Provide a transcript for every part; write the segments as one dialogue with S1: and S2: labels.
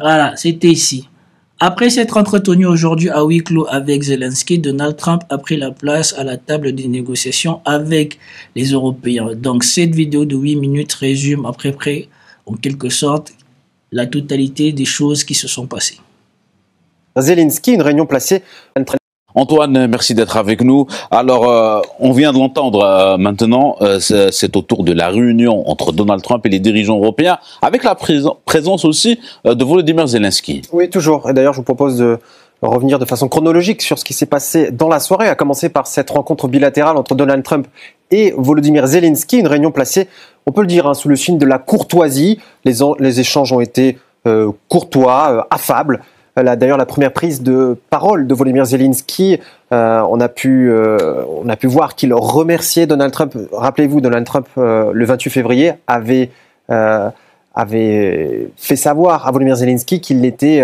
S1: Voilà, c'était ici. Après s'être entretenu aujourd'hui à huis clos avec Zelensky, Donald Trump a pris la place à la table des négociations avec les Européens. Donc cette vidéo de 8 minutes résume à peu près, en quelque sorte, la totalité des choses qui se sont passées.
S2: Zelensky, une réunion placée...
S3: Antoine, merci d'être avec nous. Alors, on vient de l'entendre maintenant, c'est autour de la réunion entre Donald Trump et les dirigeants européens, avec la présence aussi de Volodymyr Zelensky.
S2: Oui, toujours. Et d'ailleurs, je vous propose de revenir de façon chronologique sur ce qui s'est passé dans la soirée, à commencer par cette rencontre bilatérale entre Donald Trump et Volodymyr Zelensky, une réunion placée, on peut le dire, sous le signe de la courtoisie. Les échanges ont été courtois, affables. D'ailleurs, la première prise de parole de Volodymyr Zelensky, on a pu voir qu'il remerciait Donald Trump. Rappelez-vous, Donald Trump, le 28 février, avait fait savoir à Volodymyr Zelensky qu'il n'était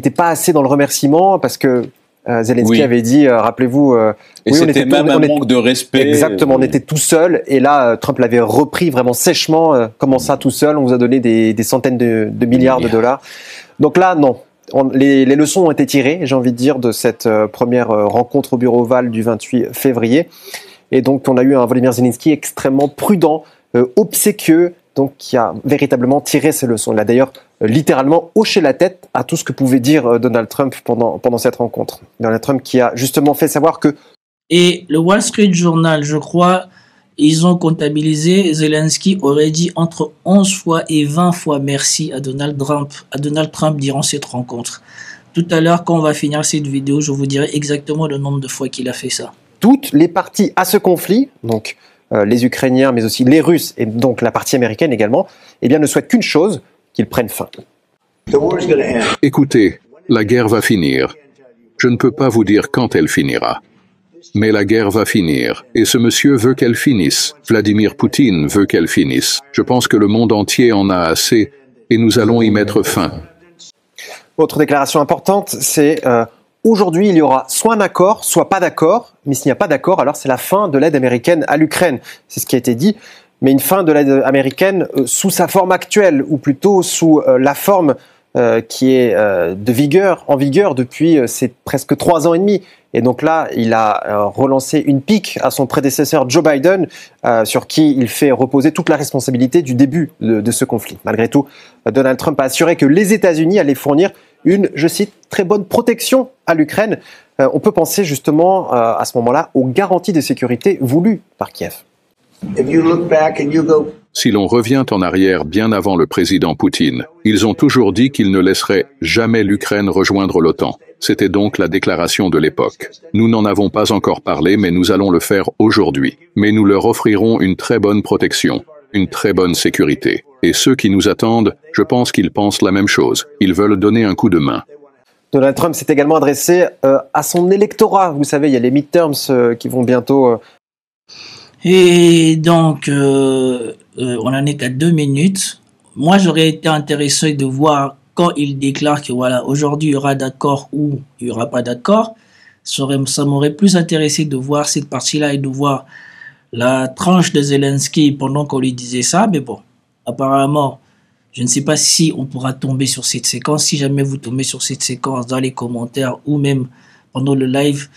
S2: pas assez dans le remerciement, parce que Zelensky avait dit, rappelez-vous...
S3: et c'était même un manque de respect.
S2: Exactement, on était tout seul, et là, Trump l'avait repris vraiment sèchement. Comment ça, tout seul? On vous a donné des centaines de milliards de dollars. Donc là, non. Les leçons ont été tirées, j'ai envie de dire, de cette première rencontre au bureau Oval du 28 février. Et donc, on a eu un Volodymyr Zelensky extrêmement prudent, obséquieux, donc qui a véritablement tiré ses leçons. Il a d'ailleurs littéralement hoché la tête à tout ce que pouvait dire Donald Trump pendant cette rencontre. Donald Trump qui a justement fait savoir que...
S1: Et le Wall Street Journal, je crois, ils ont comptabilisé, Zelensky aurait dit entre 11 fois et 20 fois merci à Donald Trump durant cette rencontre. Tout à l'heure, quand on va finir cette vidéo, je vous dirai exactement le nombre de fois qu'il a fait ça.
S2: Toutes les parties à ce conflit, donc les Ukrainiens, mais aussi les Russes, et donc la partie américaine également, eh bien, ne souhaitent qu'une chose, qu'ils prennent fin.
S4: Écoutez, la guerre va finir. Je ne peux pas vous dire quand elle finira. Mais la guerre va finir, et ce monsieur veut qu'elle finisse. Vladimir Poutine veut qu'elle finisse. Je pense que le monde entier en a assez, et nous allons y mettre fin.
S2: Autre déclaration importante, c'est aujourd'hui il y aura soit un accord, soit pas d'accord, mais s'il n'y a pas d'accord, alors c'est la fin de l'aide américaine à l'Ukraine. C'est ce qui a été dit, mais une fin de l'aide américaine sous sa forme actuelle, ou plutôt sous la forme qui est en vigueur depuis ces presque 3 ans et demi. Et donc là, il a relancé une pique à son prédécesseur Joe Biden, sur qui il fait reposer toute la responsabilité du début de ce conflit. Malgré tout, Donald Trump a assuré que les États-Unis allaient fournir une, je cite, très bonne protection à l'Ukraine. On peut penser justement à ce moment-là aux garanties de sécurité voulues par Kiev.
S4: Si l'on revient en arrière bien avant le président Poutine, ils ont toujours dit qu'ils ne laisseraient jamais l'Ukraine rejoindre l'OTAN. C'était donc la déclaration de l'époque. Nous n'en avons pas encore parlé, mais nous allons le faire aujourd'hui. Mais nous leur offrirons une très bonne protection, une très bonne sécurité. Et ceux qui nous attendent, je pense qu'ils pensent la même chose. Ils veulent donner un coup de main.
S2: Donald Trump s'est également adressé à son électorat. Vous savez, il y a les midterms qui vont bientôt...
S1: Et donc, on en est qu'à 2 minutes. Moi, j'aurais été intéressé de voir quand il déclare que voilà, aujourd'hui il y aura d'accord ou il n'y aura pas d'accord. Ça m'aurait plus intéressé de voir cette partie-là et de voir la tranche de Zelensky pendant qu'on lui disait ça. Mais bon, apparemment, je ne sais pas si on pourra tomber sur cette séquence. Si jamais vous tombez sur cette séquence dans les commentaires ou même pendant le live,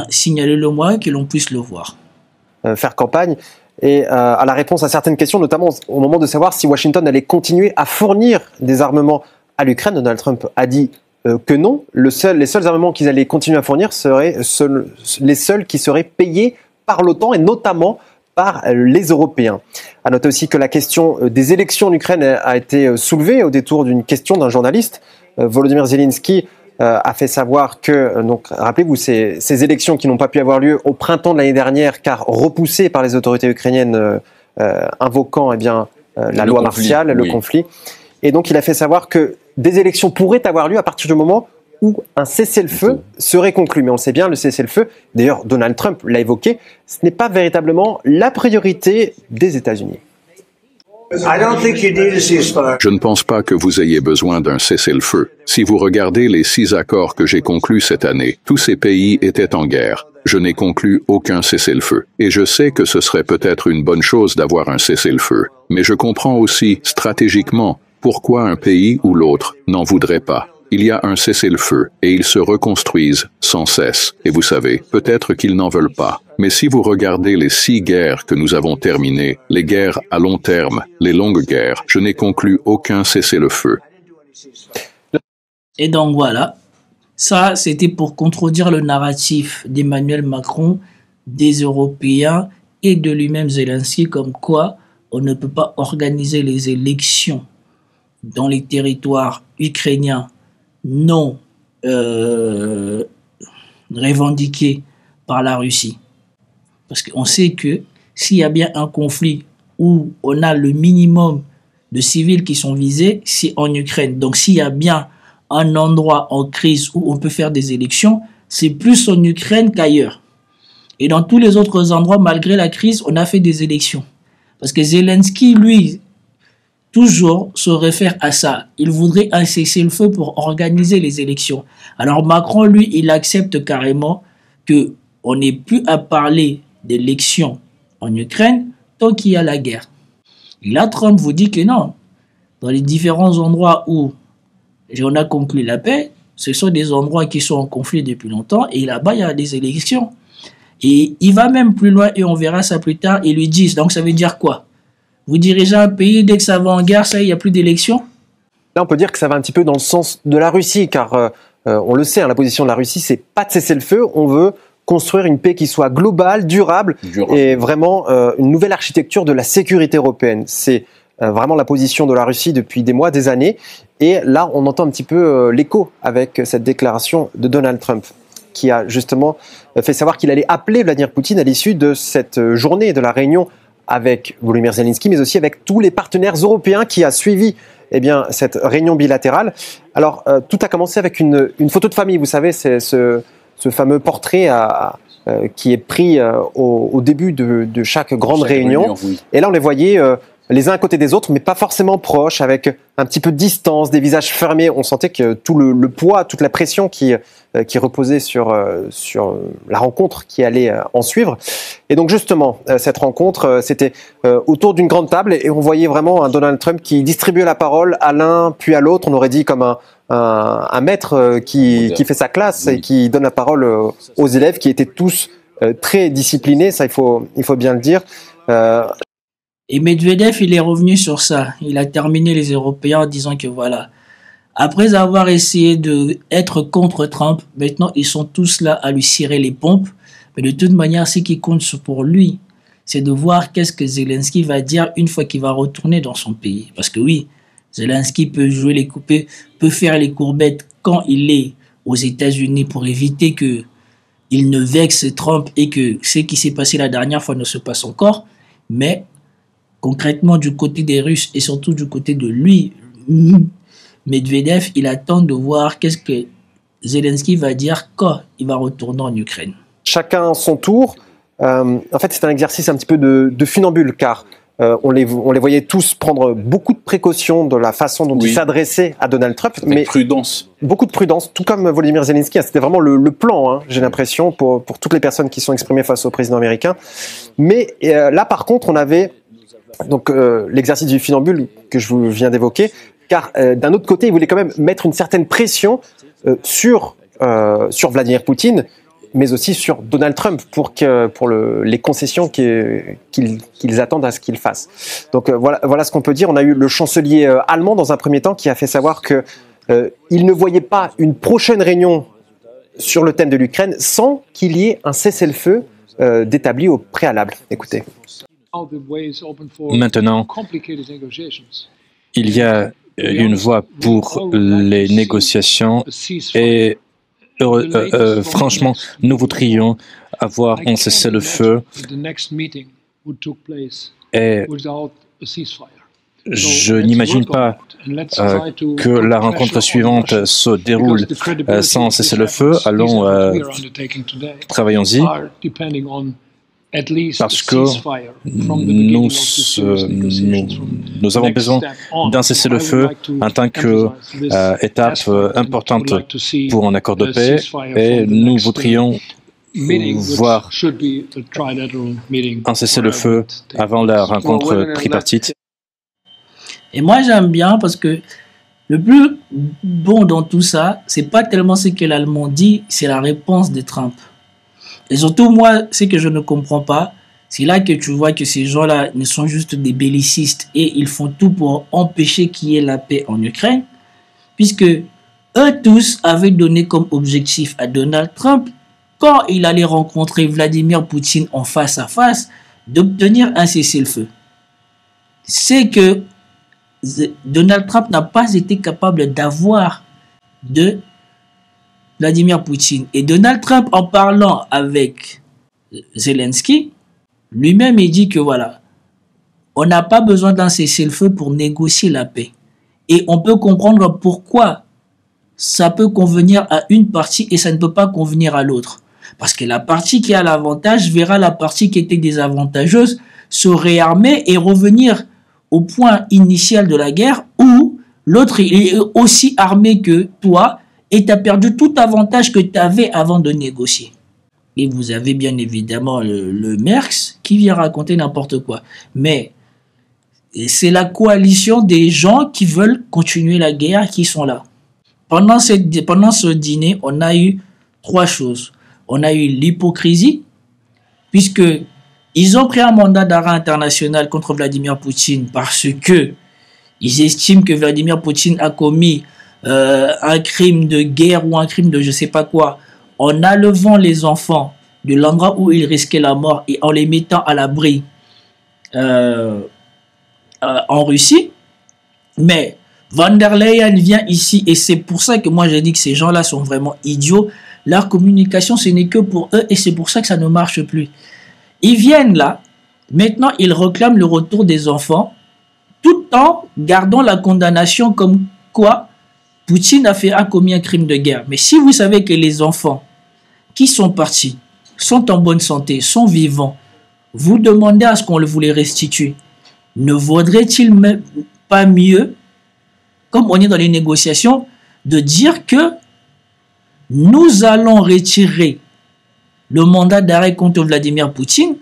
S1: signalez-le moi que l'on puisse le voir.
S2: Faire campagne et à la réponse à certaines questions, notamment au moment de savoir si Washington allait continuer à fournir des armements à l'Ukraine. Donald Trump a dit que non. Les seuls armements qu'ils allaient continuer à fournir seraient les seuls qui seraient payés par l'OTAN et notamment par les Européens. À noter aussi que la question des élections en Ukraine a été soulevée au détour d'une question d'un journaliste. Volodymyr Zelensky a fait savoir que, donc, rappelez-vous, ces élections qui n'ont pas pu avoir lieu au printemps de l'année dernière, car repoussées par les autorités ukrainiennes invoquant la loi martiale, le conflit. Et donc, il a fait savoir que des élections pourraient avoir lieu à partir du moment où un cessez-le-feu serait conclu. Mais on le sait bien, le cessez-le-feu, d'ailleurs Donald Trump l'a évoqué, ce n'est pas véritablement la priorité des États-Unis.
S4: Je ne pense pas que vous ayez besoin d'un cessez-le-feu. Si vous regardez les 6 accords que j'ai conclus cette année, tous ces pays étaient en guerre. Je n'ai conclu aucun cessez-le-feu. Et je sais que ce serait peut-être une bonne chose d'avoir un cessez-le-feu. Mais je comprends aussi, stratégiquement, Pourquoi un pays ou l'autre n'en voudrait pas? Il y a un cessez-le-feu et ils se reconstruisent sans cesse. Et vous savez, peut-être qu'ils n'en veulent pas. Mais si vous regardez les 6 guerres que nous avons terminées, les guerres à long terme, les longues guerres, je n'ai conclu aucun cessez-le-feu.
S1: Et donc voilà, ça c'était pour contredire le narratif d'Emmanuel Macron, des Européens et de lui-même Zelensky, comme quoi on ne peut pas organiser les élections dans les territoires ukrainiens non revendiqués par la Russie. Parce qu'on sait que s'il y a bien un conflit où on a le minimum de civils qui sont visés, c'est en Ukraine. Donc s'il y a bien un endroit en crise où on peut faire des élections, c'est plus en Ukraine qu'ailleurs. Et dans tous les autres endroits, malgré la crise, on a fait des élections. Parce que Zelensky, lui, toujours se réfère à ça. Il voudrait un cessez-le-feu pour organiser les élections. Alors Macron, lui, il accepte carrément qu'on n'ait plus à parler d'élections en Ukraine tant qu'il y a la guerre. Et là, Trump vous dit que non. Dans les différents endroits où on a conclu la paix, ce sont des endroits qui sont en conflit depuis longtemps et là-bas, il y a des élections. Et il va même plus loin et on verra ça plus tard. Ils lui disent, donc ça veut dire quoi? Vous dirigez un pays, dès que ça va en guerre, ça, il n'y a plus d'élections?
S2: Là, on peut dire que ça va un petit peu dans le sens de la Russie, car on le sait, hein, la position de la Russie, c'est pas de cesser le feu, on veut construire une paix qui soit globale, durable. Et vraiment une nouvelle architecture de la sécurité européenne. C'est vraiment la position de la Russie depuis des mois, des années. Et là, on entend un petit peu l'écho avec cette déclaration de Donald Trump, qui a justement fait savoir qu'il allait appeler Vladimir Poutine à l'issue de cette journée de la réunion avec Volodymyr Zelensky, mais aussi avec tous les partenaires européens qui a suivi cette réunion bilatérale. Alors, tout a commencé avec une photo de famille. Vous savez, c'est ce fameux portrait qui est pris au début de chaque grande réunion. Oui. Et là, on les voyait les uns à côté des autres, mais pas forcément proches, avec un petit peu de distance, des visages fermés. On sentait que tout le poids, toute la pression qui reposait sur la rencontre qui allait en suivre. Et donc justement, cette rencontre, c'était autour d'une grande table et on voyait vraiment un Donald Trump qui distribuait la parole à l'un puis à l'autre. On aurait dit comme un maître qui fait sa classe et qui donne la parole aux élèves qui étaient tous très disciplinés. Ça, il faut bien le dire.
S1: Et Medvedev, il est revenu sur ça. Il a terminé les Européens en disant que voilà, après avoir essayé d'être contre Trump, maintenant ils sont tous là à lui cirer les pompes. Mais de toute manière, ce qui compte pour lui, c'est de voir qu'est-ce que Zelensky va dire une fois qu'il va retourner dans son pays. Parce que oui, Zelensky peut peut faire les courbettes quand il est aux États-Unis pour éviter que il ne vexe Trump et que ce qui s'est passé la dernière fois ne se passe encore. Mais concrètement, du côté des Russes et surtout du côté de lui, Medvedev, il attend de voir qu'est-ce que Zelensky va dire quand il va retourner en Ukraine.
S2: Chacun son tour. En fait, c'est un exercice un petit peu de funambule, car on les voyait tous prendre beaucoup de précautions de la façon dont ils s'adressaient à Donald Trump.
S3: Mais prudence.
S2: Beaucoup de prudence, tout comme Volodymyr Zelensky. C'était vraiment le plan, hein, j'ai l'impression, pour toutes les personnes qui sont exprimées face au président américain. Mais là, par contre, on avait donc l'exercice du funambule que je vous viens d'évoquer, car d'un autre côté, il voulait quand même mettre une certaine pression sur Vladimir Poutine, mais aussi sur Donald Trump pour les concessions qu'ils attendent à ce qu'il fasse. Donc voilà ce qu'on peut dire. On a eu le chancelier allemand dans un premier temps qui a fait savoir que il ne voyait pas une prochaine réunion sur le thème de l'Ukraine sans qu'il y ait un cessez-le-feu d'établi au préalable. Écoutez.
S5: Maintenant, il y a une voie pour les négociations et franchement, nous voudrions avoir un cessez-le-feu et je n'imagine pas que la rencontre suivante se déroule sans cessez-le-feu. Allons, travaillons-y. Parce que nous avons besoin d'un cessez-le-feu en tant qu'étape importante pour un accord de paix et nous voudrions voir un cessez-le-feu avant la rencontre tripartite.
S1: Et moi, j'aime bien parce que le plus bon dans tout ça, c'est pas tellement ce que l'Allemand dit, c'est la réponse de Trump. Et surtout, moi, ce que je ne comprends pas, c'est là que tu vois que ces gens-là ne sont juste des bellicistes et ils font tout pour empêcher qu'il y ait la paix en Ukraine, puisque eux tous avaient donné comme objectif à Donald Trump, quand il allait rencontrer Vladimir Poutine en face à face, d'obtenir un cessez-le-feu. C'est que Donald Trump n'a pas été capable d'avoir de Vladimir Poutine. Et Donald Trump, en parlant avec Zelensky, lui-même, il dit que voilà, on n'a pas besoin d'un cessez-le-feu pour négocier la paix. Et on peut comprendre pourquoi ça peut convenir à une partie et ça ne peut pas convenir à l'autre. Parce que la partie qui a l'avantage verra la partie qui était désavantageuse se réarmer et revenir au point initial de la guerre où l'autre est aussi armé que toi et tu as perdu tout avantage que tu avais avant de négocier. Et vous avez bien évidemment le Merckx qui vient raconter n'importe quoi. Mais c'est la coalition des gens qui veulent continuer la guerre qui sont là. Pendant ce dîner, on a eu 3 choses. On a eu l'hypocrisie, puisque ils ont pris un mandat d'arrêt international contre Vladimir Poutine parce que ils estiment que Vladimir Poutine a commis un crime de guerre ou un crime de je sais pas quoi, en enlevant les enfants de l'endroit où ils risquaient la mort et en les mettant à l'abri en Russie. Mais Van der Leyen vient ici et c'est pour ça que moi j'ai dit que ces gens-là sont vraiment idiots. Leur communication, ce n'est que pour eux et c'est pour ça que ça ne marche plus. Ils viennent là, maintenant ils réclament le retour des enfants, tout en gardant la condamnation comme quoi Poutine a commis un crime de guerre. Mais si vous savez que les enfants qui sont partis sont en bonne santé, sont vivants, vous demandez à ce qu'on vous les restitue. Ne vaudrait-il même pas mieux, comme on est dans les négociations, de dire que nous allons retirer le mandat d'arrêt contre Vladimir Poutine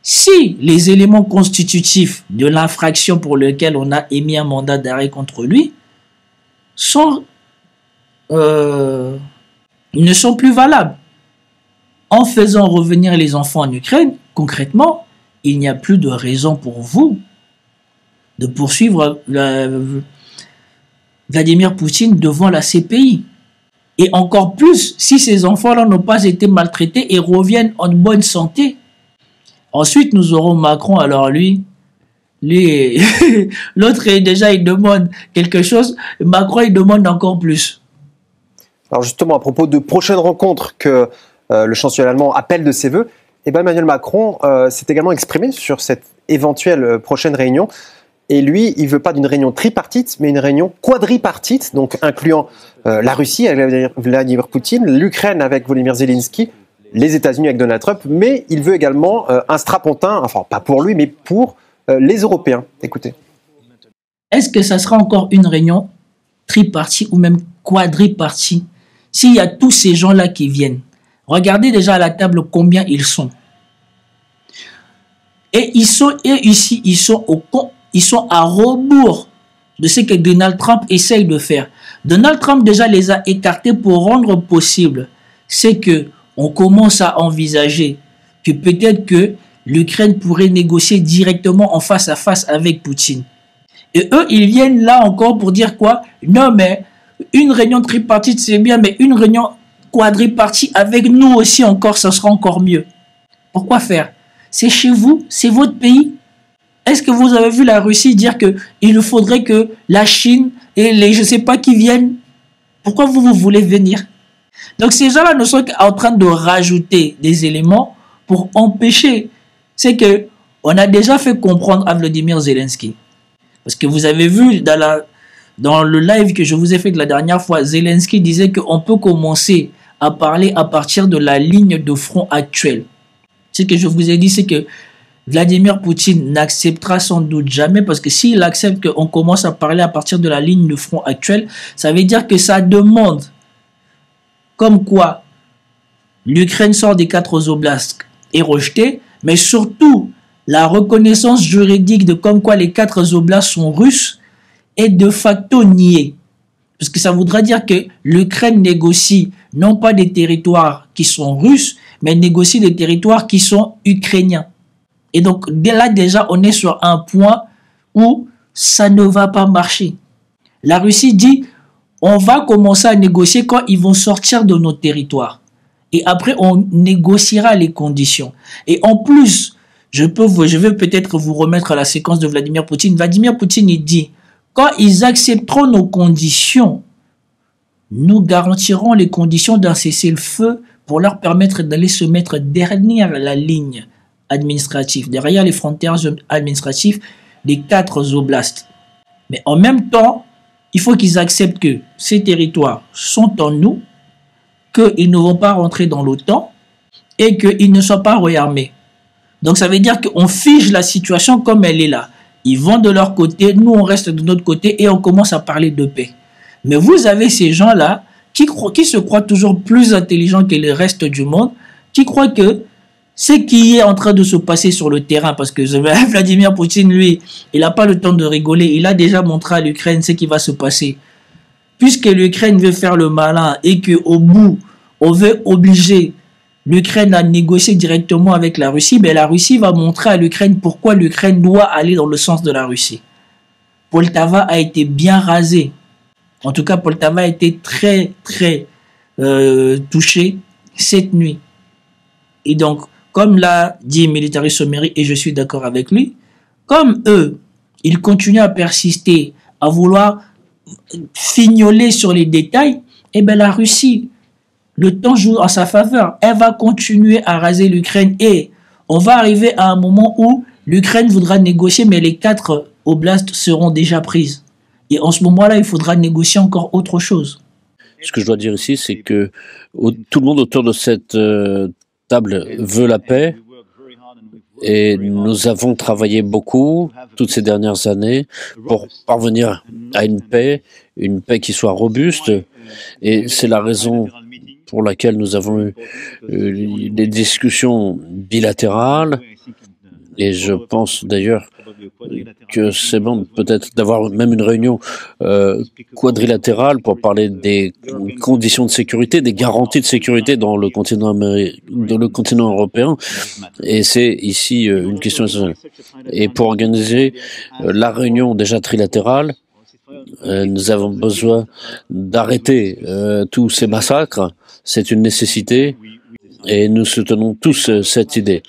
S1: si les éléments constitutifs de l'infraction pour lequel on a émis un mandat d'arrêt contre lui ne sont plus valables. En faisant revenir les enfants en Ukraine, concrètement, il n'y a plus de raison pour vous de poursuivre Vladimir Poutine devant la CPI. Et encore plus, si ces enfants-là n'ont pas été maltraités et reviennent en bonne santé. Ensuite, nous aurons Macron. Alors lui l'autre, déjà, il demande quelque chose. Macron, il demande encore plus.
S2: Alors justement, à propos de prochaines rencontres que le chancelier allemand appelle de ses voeux, Emmanuel Macron s'est également exprimé sur cette éventuelle prochaine réunion. Et lui, il ne veut pas d'une réunion tripartite, mais une réunion quadripartite, donc incluant la Russie avec Vladimir Poutine, l'Ukraine avec Volodymyr Zelensky, les États-Unis avec Donald Trump, mais il veut également un strapontin, enfin pas pour lui, mais pour les Européens. Écoutez.
S1: Est-ce que ça sera encore une réunion tripartite ou même quadripartite s'il y a tous ces gens-là qui viennent? Regardez déjà à la table combien ils sont. Et ils sont à rebours de ce que Donald Trump essaye de faire. Donald Trump déjà les a écartés pour rendre possible ce que on commence à envisager que peut-être que l'Ukraine pourrait négocier directement en face à face avec Poutine. Et eux, ils viennent là encore pour dire quoi? Non, mais une réunion tripartite, c'est bien, mais une réunion quadripartite avec nous aussi encore, ça sera encore mieux. Pourquoi faire? C'est chez vous, c'est votre pays. Est-ce que vous avez vu la Russie dire qu'il faudrait que la Chine et les je ne sais pas qui viennent? Pourquoi vous voulez venir? Donc ces gens-là ne sont qu'en train de rajouter des éléments pour empêcher. C'est que on a déjà fait comprendre à Volodymyr Zelensky. Parce que vous avez vu dans le live que je vous ai fait de la dernière fois, Zelensky disait qu'on peut commencer à parler à partir de la ligne de front actuelle. Ce que je vous ai dit, c'est que Vladimir Poutine n'acceptera sans doute jamais, parce que s'il accepte qu'on commence à parler à partir de la ligne de front actuelle, ça veut dire que ça demande comme quoi l'Ukraine sort des 4 oblasts est rejetée, mais surtout la reconnaissance juridique de comme quoi les 4 oblasts sont russes est de facto nié. Parce que ça voudra dire que l'Ukraine négocie non pas des territoires qui sont russes, mais négocie des territoires qui sont ukrainiens. Et donc là déjà, on est sur un point où ça ne va pas marcher. La Russie dit, on va commencer à négocier quand ils vont sortir de nos territoires. Et après, on négociera les conditions. Et en plus, je vais peut-être vous remettre à la séquence de Vladimir Poutine. Vladimir Poutine, il dit, quand ils accepteront nos conditions, nous garantirons les conditions d'un cessez-le-feu pour leur permettre d'aller se mettre derrière la ligne administrative, derrière les frontières administratives des 4 oblasts. Mais en même temps, il faut qu'ils acceptent que ces territoires sont en nous, qu'ils ne vont pas rentrer dans l'OTAN et qu'ils ne soient pas réarmés. Donc ça veut dire qu'on fige la situation comme elle est là. Ils vont de leur côté, nous on reste de notre côté et on commence à parler de paix. Mais vous avez ces gens-là qui se croient toujours plus intelligents que le reste du monde, qui croient que ce qui est en train de se passer sur le terrain, parce que Vladimir Poutine, lui, il n'a pas le temps de rigoler, il a déjà montré à l'Ukraine ce qui va se passer. Puisque l'Ukraine veut faire le malin et qu'au bout, on veut obliger l'Ukraine à négocier directement avec la Russie, mais la Russie va montrer à l'Ukraine pourquoi l'Ukraine doit aller dans le sens de la Russie. Poltava a été bien rasé. En tout cas, Poltava a été très, très touché cette nuit. Et donc, comme l'a dit Military Summary, et je suis d'accord avec lui, comme eux, ils continuent à persister, à vouloir fignoler sur les détails, eh bien la Russie, le temps joue en sa faveur. Elle va continuer à raser l'Ukraine et on va arriver à un moment où l'Ukraine voudra négocier, mais les 4 oblasts seront déjà prises. Et en ce moment-là, il faudra négocier encore autre chose.
S6: Ce que je dois dire ici, c'est que tout le monde autour de cette table veut la paix et nous avons travaillé beaucoup toutes ces dernières années pour parvenir à une paix qui soit robuste, et c'est la raison pour laquelle nous avons eu des discussions bilatérales, et je pense d'ailleurs que c'est bon peut-être d'avoir même une réunion quadrilatérale pour parler des conditions de sécurité, des garanties de sécurité dans le continent européen, et c'est ici une question essentielle. Et pour organiser la réunion déjà trilatérale, nous avons besoin d'arrêter tous ces massacres, c'est une nécessité, et nous soutenons tous cette idée.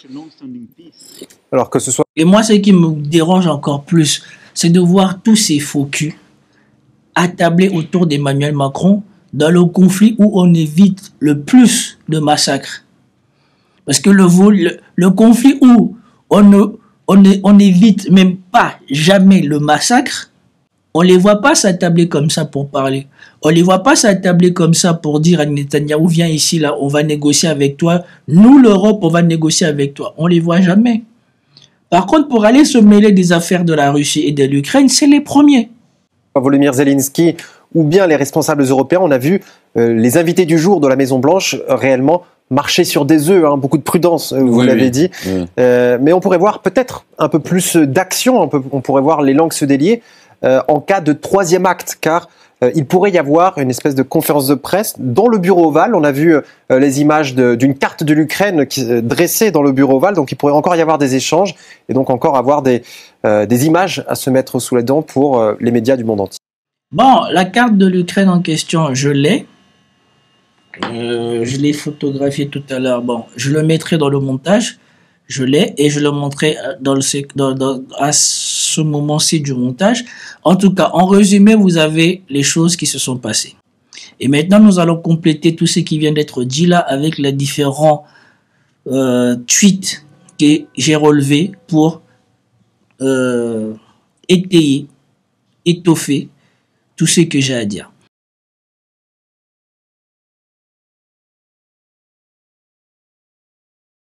S2: Alors que ce soit...
S1: Et moi, ce qui me dérange encore plus, c'est de voir tous ces faux culs attablés autour d'Emmanuel Macron dans le conflit où on évite le plus de massacres. Parce que le conflit où on n'évite même pas jamais le massacre, on ne les voit pas s'attabler comme ça pour parler. On ne les voit pas s'attabler comme ça pour dire à Netanyahou, viens ici, là, on va négocier avec toi. Nous, l'Europe, on va négocier avec toi. On ne les voit jamais. Par contre, pour aller se mêler des affaires de la Russie et de l'Ukraine, c'est les premiers.
S2: Volodymyr Zelensky ou bien les responsables européens, on a vu les invités du jour de la Maison-Blanche réellement marcher sur des œufs, hein, beaucoup de prudence, vous l'avez dit. Oui. Mais on pourrait voir peut-être un peu plus d'action, on pourrait voir les langues se délier en cas de troisième acte, car il pourrait y avoir une espèce de conférence de presse dans le bureau ovale. On a vu les images d'une carte de l'Ukraine dressée dans le bureau ovale, donc il pourrait encore y avoir des échanges et donc encore avoir des images à se mettre sous les dents pour les médias du monde entier.
S1: Bon, la carte de l'Ukraine en question, je l'ai. Je l'ai photographié tout à l'heure. Bon, je le mettrai dans le montage. Je l'ai et je le montrerai à ce moment-ci du montage. En tout cas, en résumé, vous avez les choses qui se sont passées. Et maintenant, nous allons compléter tout ce qui vient d'être dit là avec les différents tweets que j'ai relevés pour étayer, étoffer tout ce que j'ai à dire.